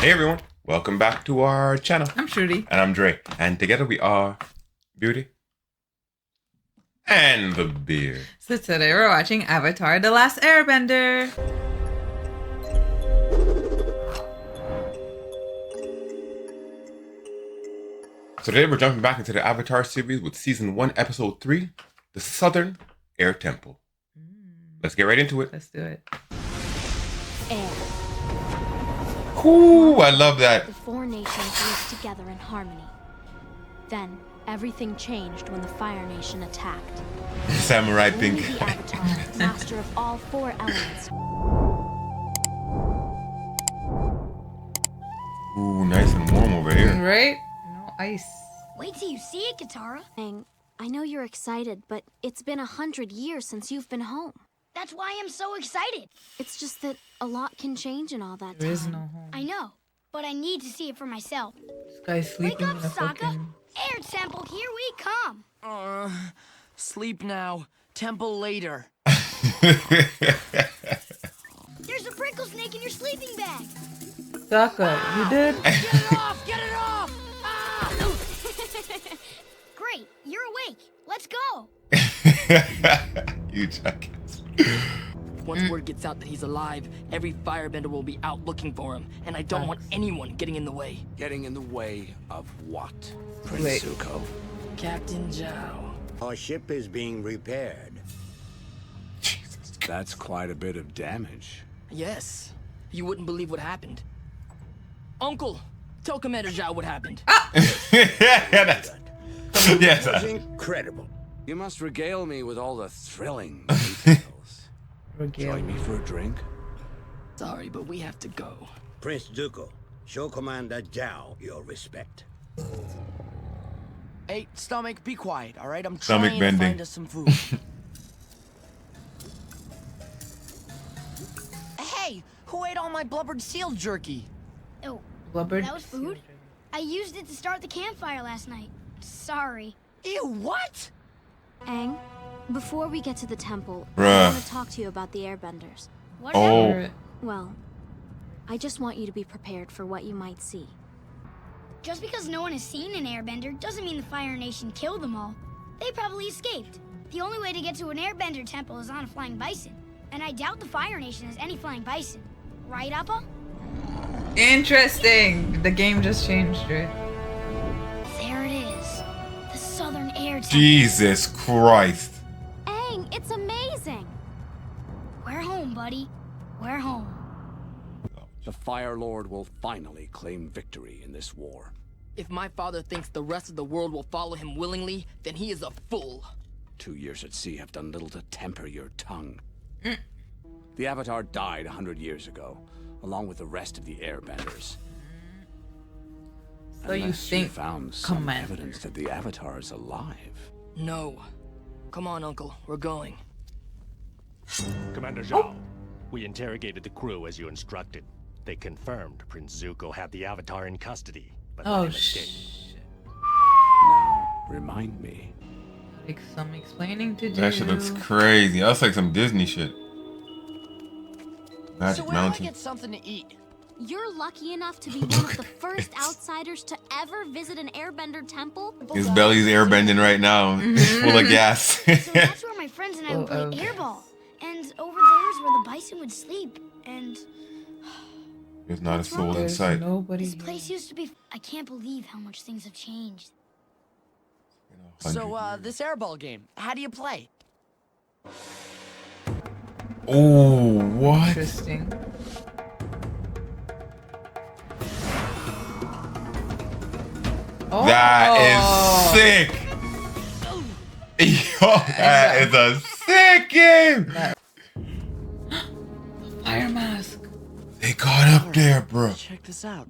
Hey everyone, welcome back to our channel. I'm Shruti. And I'm Dre. And together we are Beauty and the Beard. So today we're watching Avatar: The Last Airbender. So today we're jumping back into the Avatar series with Season 1, Episode 3, The Southern Air Temple. Let's get right into it. Let's do it. Air. Ooh, I love that. The four nations lived together in harmony. Then, everything changed when the Fire Nation attacked. Samurai Only pink. the Avatar, master of all four elements. Ooh, nice and warm over here. Right? No ice. Wait till you see it, Katara. Aang, I know you're excited, but it's been 100 years since you've been home. That's why I'm so excited. It's just that a lot can change in all that There is time. no home. I know, but I need to see it for myself. This guy's Wake sleeping up, in a Sokka. fucking... Air Temple, here we come. Sleep now. Temple later. There's a prickle snake in your sleeping bag. Sokka, you did? Get it off! Get it off! Ah! Great, you're awake. Let's go. You jackets. Once word gets out that he's alive, every firebender will be out looking for him, and I don't want anyone getting in the way. Getting in the way of what, Prince Wait. Zuko? Captain Zhao. Our ship is being repaired. That's quite a bit of damage. Yes. You wouldn't believe what happened. Uncle, tell Commander Zhao what happened. Yes. It was incredible. You must regale me with all the thrilling details. Join me for a drink? Sorry, but we have to go. Prince Zuko, show Commander Zhao your respect. Hey, stomach, be quiet, all right? I'm Stomach trying bending. to find us some food. Hey, who ate all my blubbered seal jerky? Oh, Blubbered. that was food? I used it to start the campfire last night. Sorry. Ew, what? Aang, before we get to the temple, Bruh. I want to talk to you about the airbenders. What Oh. happened? Well, I just want you to be prepared for what you might see. Just because no one has seen an airbender doesn't mean the Fire Nation killed them all. They probably escaped. The only way to get to an airbender temple is on a flying bison. And I doubt the Fire Nation has any flying bison. Right, Appa? Interesting. The game just changed, right? There it is. The Southern Air Temple. Jesus Christ. Aang, it's amazing! We're home, buddy. We're home. The Fire Lord will finally claim victory in this war. If my father thinks the rest of the world will follow him willingly, then he is a fool. 2 years at sea have done little to temper your tongue. The Avatar died 100 years ago, along with the rest of the airbenders. So you Unless think found some Commander. evidence that the Avatar is alive. No. Come on, Uncle. We're going. Commander Zhao, we interrogated the crew as you instructed. They confirmed Prince Zuko had the Avatar in custody, but let Oh, him escape. shit. Now, remind me. Like some explaining to do. That shit looks crazy. That's like some Disney shit. So Magic where do I Mountain. get something to eat? You're lucky enough to be one of the first outsiders to ever visit an airbender temple. His belly's airbending right now. It's full of gas. So that's where my friends and I would play Oh, okay. airball. And over there's where the bison would sleep. And There's not a soul in There's sight. nobody this here. place used to be... I can't believe how much things have changed. So, this airball game, how do you play? Oh, what? Interesting. Oh. That is sick. Yo, that is a sick game. Fire mask. They got up there, bro. Check this out.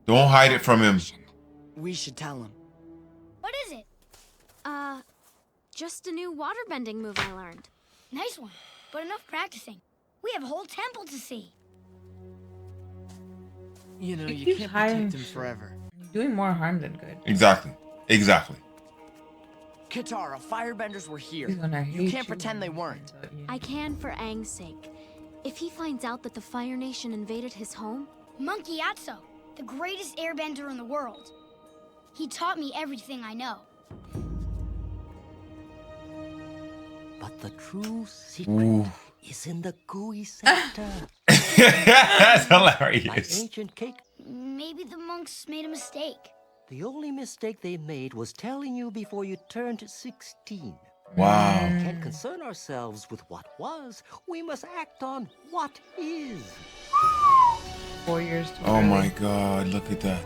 Don't hide it from him. We should tell him. What is it? Just a new waterbending move I learned. Nice one. But enough practicing. We have a whole temple to see. You know, He you keeps can't hiding. protect him forever. Doing more harm than good. Exactly. Exactly. Katara, firebenders were here. He's gonna You hate can't pretend they weren't. but yeah. I can for Aang's sake. If he finds out that the Fire Nation invaded his home, Monkey Atso, the greatest airbender in the world. He taught me everything I know. But the true secret is in the gooey center. That's Like hilarious. ancient cake. Maybe the monks made a mistake. The only mistake they made was telling you before you turned 16. Wow. We can't concern ourselves with what was. We must act on what is. 4 years too Oh early. my God, look at that.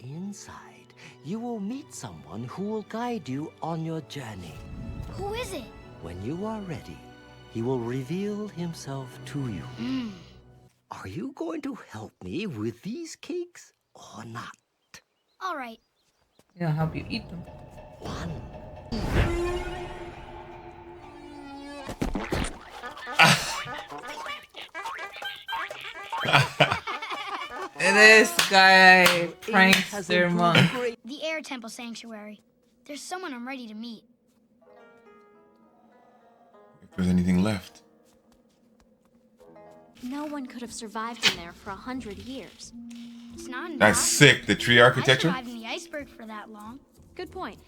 Inside, you will meet someone who will guide you on your journey. Who is it? When you are ready, he will reveal himself to you. Are you going to help me with these cakes or not? All right. He'll help you eat them. One. This guy pranks Has their improved monk. great- The Air Temple Sanctuary. There's someone I'm ready to meet. If there's anything left. No one could have survived in there for 100 years. It's not enough. That's sick. The tree I architecture. survived in the iceberg for that long. Good point.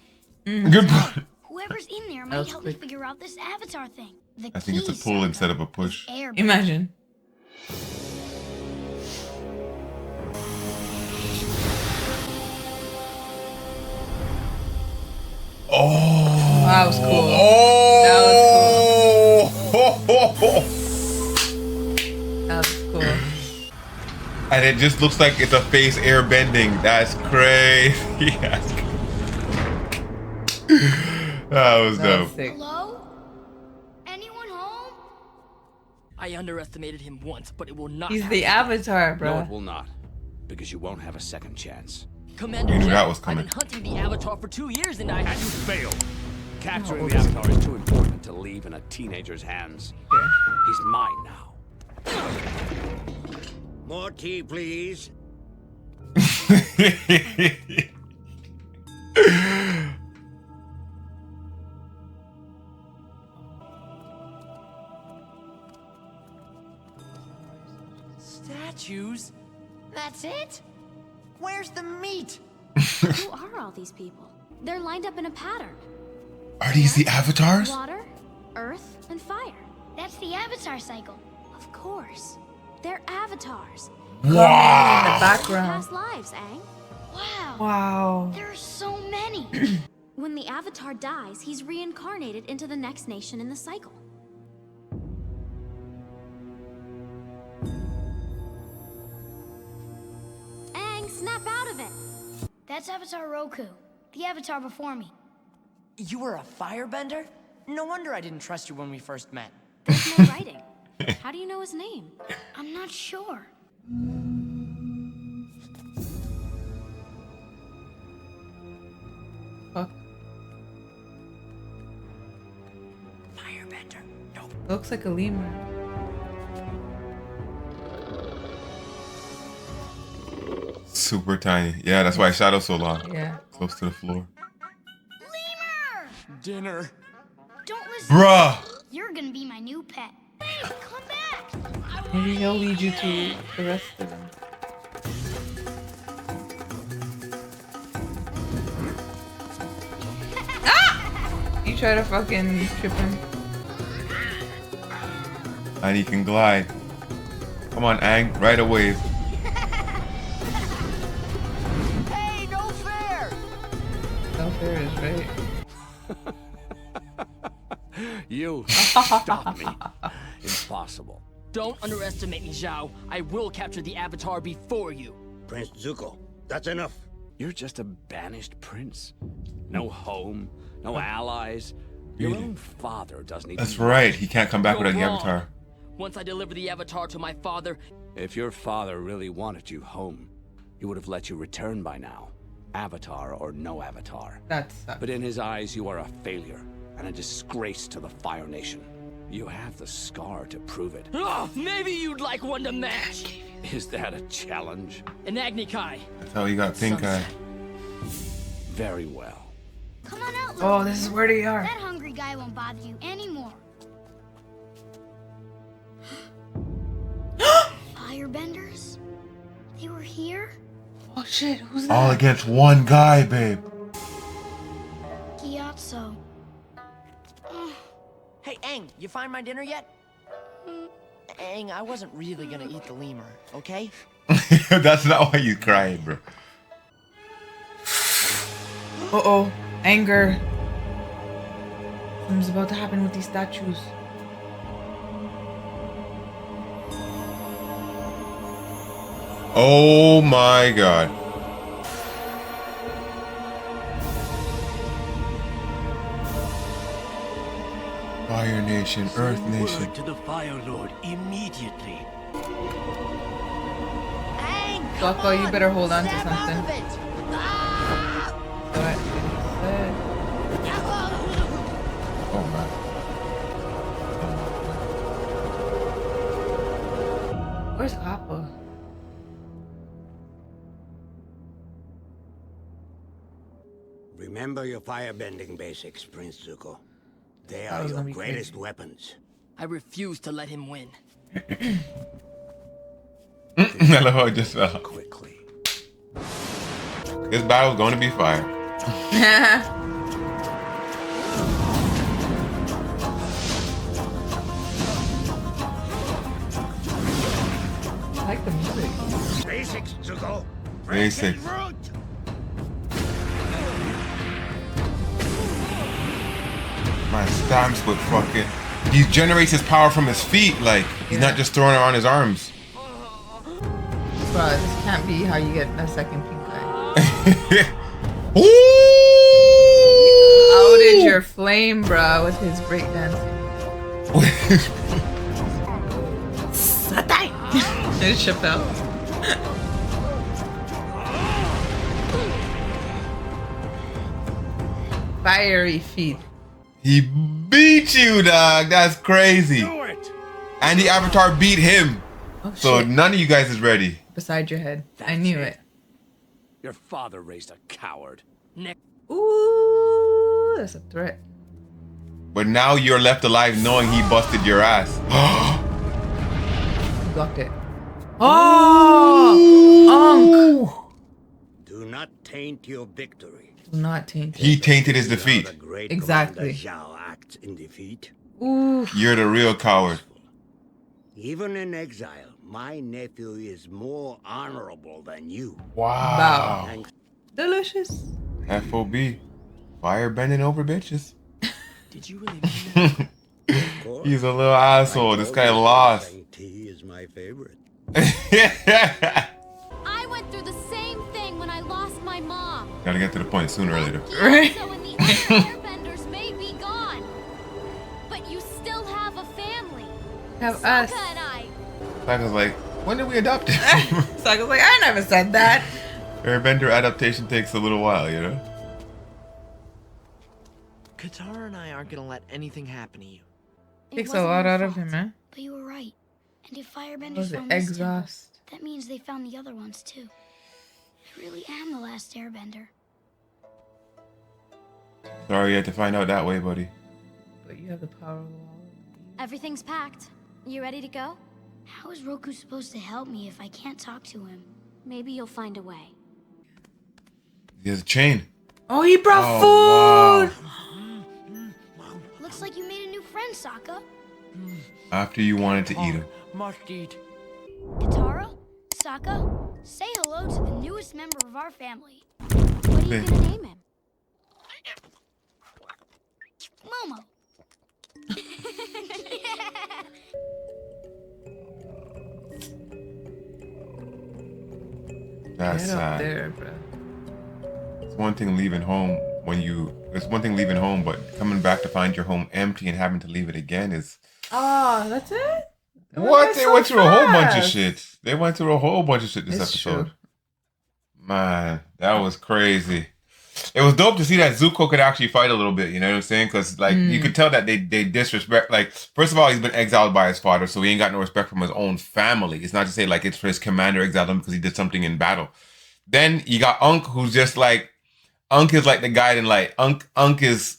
Good point. Whoever's in there That might was help me quick. figure out this avatar thing. The I think it's a key, pull Santa, instead of a is push. air. Imagine. Oh. That was cool. Oh. That was cool. And it just looks like it's a face air bending. That's crazy. That's crazy. That was That was dope. sick. Hello? Anyone home? I underestimated him once, but it will not He's happen. the avatar, No, bro. it will not. Because you won't have a second chance. Commander You knew Zhao, that was coming. I've been hunting the Avatar for 2 years and I... And you failed. Capturing the Avatar is too important to leave in a teenager's hands. He's mine now. More tea, please. Statues? That's it? Where's the meat? Who are all these people? They're lined up in a pattern. Are these the avatars? Water, earth, and fire. That's the avatar cycle. Of course. They're avatars. In the Wow. background. Past lives, Aang. Wow. Wow. There are so many. When the avatar dies, he's reincarnated into the next nation in the cycle. Aang, snap out of it! That's Avatar Roku, the avatar before me. You were a firebender? No wonder I didn't trust you when we first met. There's no writing. How do you know his name? I'm not sure. Fuck. Firebender? No. Looks like a lemur. Super tiny. Yeah, that's why shadow's so long. Yeah. Close to the floor. Lemur! Dinner. Don't listen. Bruh. You're gonna be my new pet. Hey, come back! Maybe he'll lead you to the rest of them. You try to fucking trip him. And he can glide. Come on, Aang, right away. Hey, no fair! No fair is right. You stop me. Impossible. Don't underestimate me, Zhao. I will capture the Avatar before you. Prince Zuko, that's enough. You're just a banished prince. No home, no allies. Your Really? own father doesn't even... That's right. He can't come back You're without the wrong. avatar. Once I deliver the Avatar to my father, If your father really wanted you home, he would have let you return by now. Avatar or no avatar. That sucks. But in his eyes, you are a failure and a disgrace to the Fire Nation. You have the scar to prove it. maybe you'd like one to match. Is that a challenge? An Agni Kai. That's how he got pink eye. Very well. Come on out, Oh, little this is lemur. where they are. That hungry guy won't bother you anymore. Firebenders? Oh shit, who's that? All against one guy, babe. Gyatso. Hey, Aang, you find my dinner yet? Aang, I wasn't really gonna eat the lemur, okay? That's not why you crying, bro. Uh-oh. Anger. Something's about to happen with these statues. Oh my god. Fire Nation, Earth Nation. Word to the Fire Lord immediately. Aang, Zuko, you better hold on to snap out something. of it. Ah! What it said. Oh man. Where's Appa? Remember your firebending basics, Prince Zuko. They That are was your gonna be greatest crazy. weapons. I refuse to let him win. I love how it just fell. Quickly. This battle's going to be fire. I like the music. Basics, Zuko. Basics. Root. Man, stamps with fucking. He generates his power from his feet. Like he's not just throwing around his arms. Bro, this can't be how you get a second pink eye. Ooh! Outed your flame, bro, with his breakdancing. Satay! It's Chappelle. Fiery feet. He beat you, dog. That's crazy. Do it. And the Avatar beat him. Oh, So shit. none of you guys is ready. Beside your head. I That's knew it. it. Your father raised a coward. Nick, Ooh, that's a threat. But now you're left alive knowing he busted your ass. You blocked it. Oh! Do not taint your victory. Unk! Do not taint it. He tainted his You are defeat. the great Exactly. Commander Zhao acts in defeat. Ooh. You're the real coward. Even in exile, my nephew is more honorable than you. Wow. Thanks. Delicious. FOB. Fire bending over bitches. did you really mean that? Of course. He's a little asshole. This guy lost. Tea is my favorite. I went through the same thing when I lost my mom. Gotta get to the point sooner or later. Right. So and the other airbenders may be gone, but you still have a family. Have us. Sokka and I. Sokka's like, when did we adopt him? Sokka's like, I never said that. Airbender adaptation takes a little while, you know? Katara and I aren't gonna let anything happen to you. It Takes a wasn't lot our out of fault, him, man. But you were right. And if What firebenders was it? found this temple, Exhaust. that means they found the other ones too. I really am the last airbender. Sorry you had to find out that way, buddy. But you have the power of all. Everything's packed. You ready to go? How is Roku supposed to help me if I can't talk to him? Maybe you'll find a way. He has a chain. Oh, he brought Oh, food. Looks like you made a new friend, Sokka. After you wanted to eat him. Must eat. Katara? Sokka? Say hello to the newest member of our family. What are you gonna name him? Momo. That's Get up sad. there, bro. It's one thing leaving home it's one thing leaving home, but coming back to find your home empty and having to leave it again is Oh, that's it? what? They went through a whole bunch of fast. shit. They went through a whole bunch of shit this It's episode. true. Man, that was crazy. It was dope to see that Zuko could actually fight a little bit, you know what I'm saying? Because, like, you could tell that they disrespect, like, first of all, he's been exiled by his father, so he ain't got no respect from his own family. It's not to say, like, it's for his commander exiled him because he did something in battle. Then you got Aang, who's just like, Aang is like the guiding light. Aang is,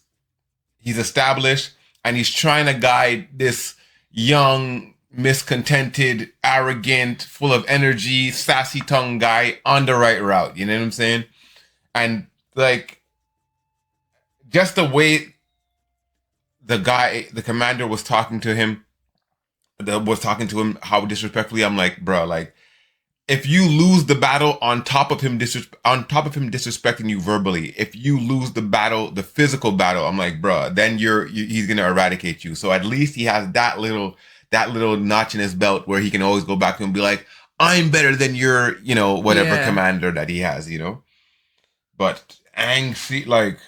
he's established, and he's trying to guide this young miscontented, arrogant, full of energy, sassy tongue guy on the right route. You know what I'm saying? And like just the way the commander was talking to him, how disrespectfully. I'm like, bro, like if you lose the battle on top of him disrespecting you verbally, if you lose the battle, the physical battle, I'm like, bro, then he's gonna eradicate you. So at least he has that little notch in his belt where he can always go back and be like, I'm better than your, whatever commander that he has, But Aang,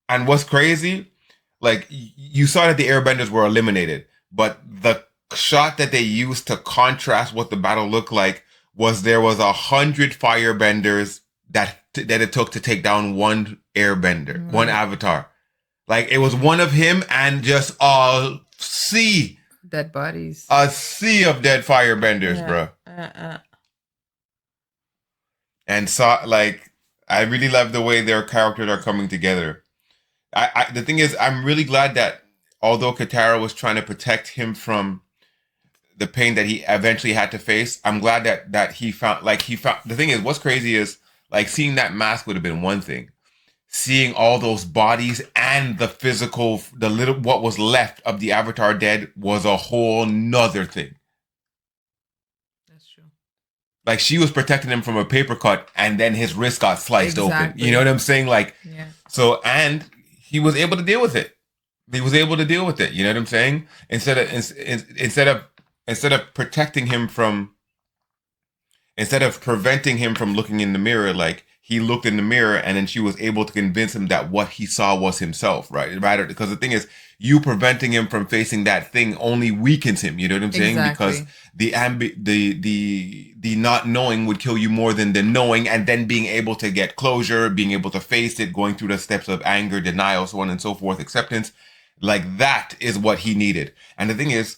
and what's crazy, like you saw that the Airbenders were eliminated, but the shot that they used to contrast what the battle looked like was there was 100 firebenders that it took to take down one airbender, one avatar. Like it was one of him and just a sea dead bodies, a sea of dead firebenders, bro. And like I really love the way their characters are coming together. The thing is, I'm really glad that although Katara was trying to protect him from the pain that he eventually had to face, I'm glad that he found. The thing is, what's crazy is like seeing that mask would have been one thing. Seeing all those bodies and the physical, what was left of the Avatar dead was a whole nother thing. That's true. Like she was protecting him from a paper cut and then his wrist got sliced open. You know what I'm saying? Like, so, and he was able to deal with it. You know what I'm saying? Instead of protecting him from, instead of preventing him from looking in the mirror, like he looked in the mirror and then she was able to convince him that what he saw was himself, right? Rather, because the thing is, you preventing him from facing that thing only weakens him. You know what I'm saying? Because the not knowing would kill you more than the knowing, and then being able to get closure, being able to face it, going through the steps of anger, denial, so on and so forth, acceptance. Like that is what he needed. And the thing is,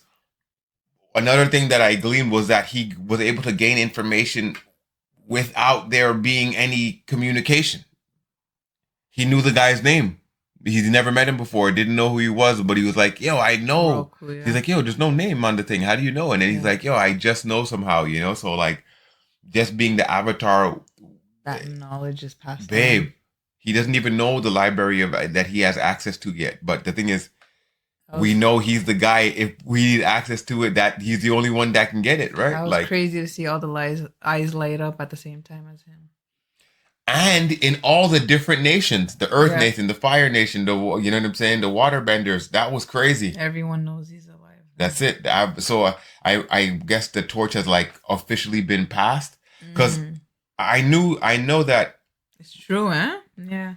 another thing that I gleaned was that he was able to gain information without there being any communication. He knew the guy's name. He's never met him before, didn't know who he was, but he was like, yo, I know. Cool, yeah. He's like, yo, there's no name on the thing. How do you know? And then he's like, yo, I just know somehow, So like, just being the Avatar. That knowledge is passed babe, on. He doesn't even know the library that he has access to yet. But the thing is, we know he's the guy. If we need access to it, that he's the only one that can get it, right? That was crazy to see all the eyes light up at the same time as him. And in all the different nations, the Earth Nation, the Fire Nation, you know what I'm saying, the Waterbenders, that was crazy. Everyone knows he's alive. That's it. I guess the torch has like officially been passed, because I know that it's true, huh? Yeah.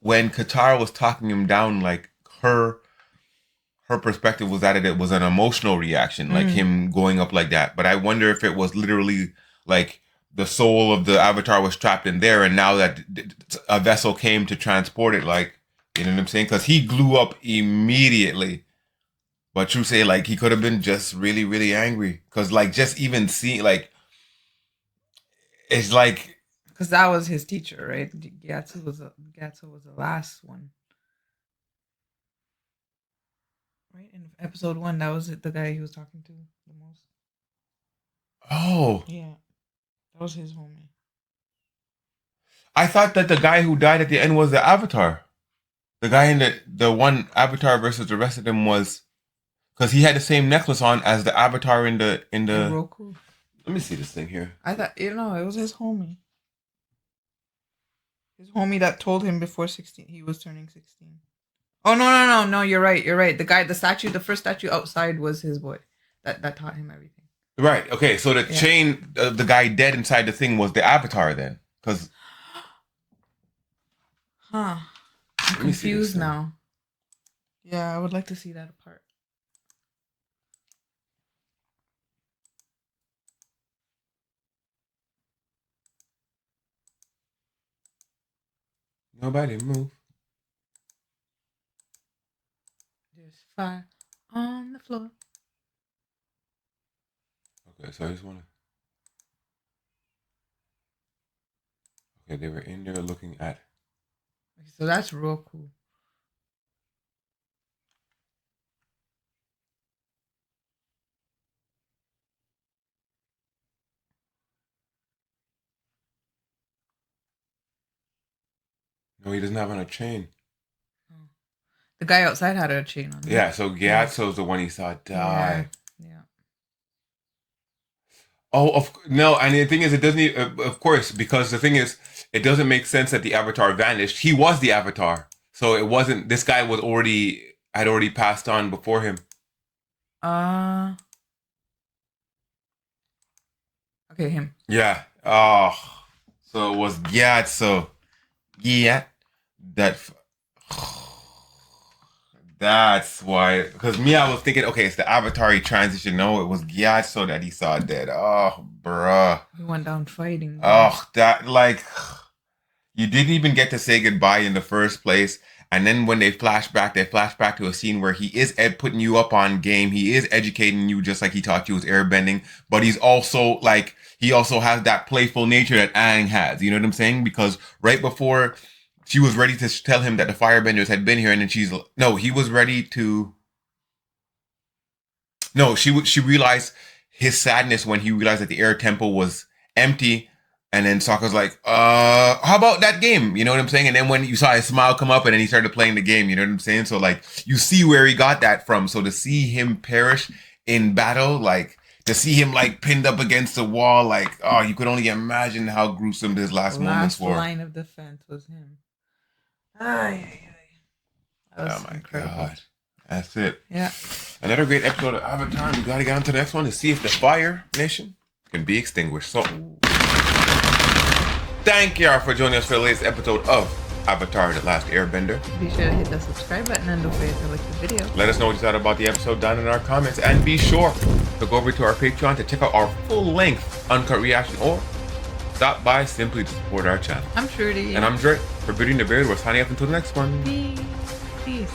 When Katara was talking him down, like her perspective was that it was an emotional reaction, like him going up like that. But I wonder if it was literally like the soul of the Avatar was trapped in there, and now that a vessel came to transport it, like, you know what I'm saying? Because he glue up immediately. But you say, like, he could have been just really, really angry. Because, like, just even seeing, like, it's like... Because that was his teacher, right? Gyatso was the last one. Right? In episode 1, that was the guy he was talking to the most. Oh. Yeah. That was his homie. I thought that the guy who died at the end was the Avatar. The guy in the one Avatar versus the rest of them was... Because he had the same necklace on as the Avatar in the Roku. Let me see this thing here. I thought, it was his homie. His homie that told him before 16 he was turning 16. Oh, no, you're right. The first statue outside was his boy. That taught him everything. Right. Okay. So the chain of the guy dead inside the thing was the Avatar then, because. I'm confused now. Yeah, I would like to see that apart. Nobody move. There's fire on the floor. Okay, so I just want to... Okay, they were in there looking at... So that's real cool. No, he doesn't have on a chain. The guy outside had a chain on. Yeah, so Gyatso's the one he saw die. Yeah. Oh, no, and the thing is, it doesn't even, of course, because the thing is, it doesn't make sense that the Avatar vanished. He was the Avatar. So it wasn't, this guy had already passed on before him. Okay, him. Yeah. Oh, so it was Gyatso. That's why, because I was thinking, okay, it's the Avatar he transitioned. No, it was Gyatso that he saw dead. Oh, bruh. He went down fighting. Oh, you didn't even get to say goodbye in the first place. And then when they flash back to a scene where he is putting you up on game. He is educating you just like he taught you with airbending. But he's also he also has that playful nature that Aang has. You know what I'm saying? Because right before she was ready to tell him that the firebenders had been here, and then she realized his sadness when he realized that the air temple was empty. And then Sokka's like, how about that game? You know what I'm saying? And then when you saw his smile come up and then he started playing the game, you know what I'm saying? So you see where he got that from. So to see him perish in battle, to see him pinned up against the wall, you could only imagine how gruesome his last moments were. Last line of defense was him. That was incredible. God. That's it. Yeah. Another great episode of Avatar. We got to get on to the next one to see if the Fire Nation can be extinguished. So, thank y'all for joining us for the latest episode of Avatar: The Last Airbender. Be sure to hit the subscribe button and don't forget to like the video. Let us know what you thought about the episode down in our comments. And be sure to go over to our Patreon to check out our full-length uncut reaction, or stop by simply to support our channel. I'm Shruti. And I'm Dre. For Beauty and the Beard, we're signing up until the next one. Peace.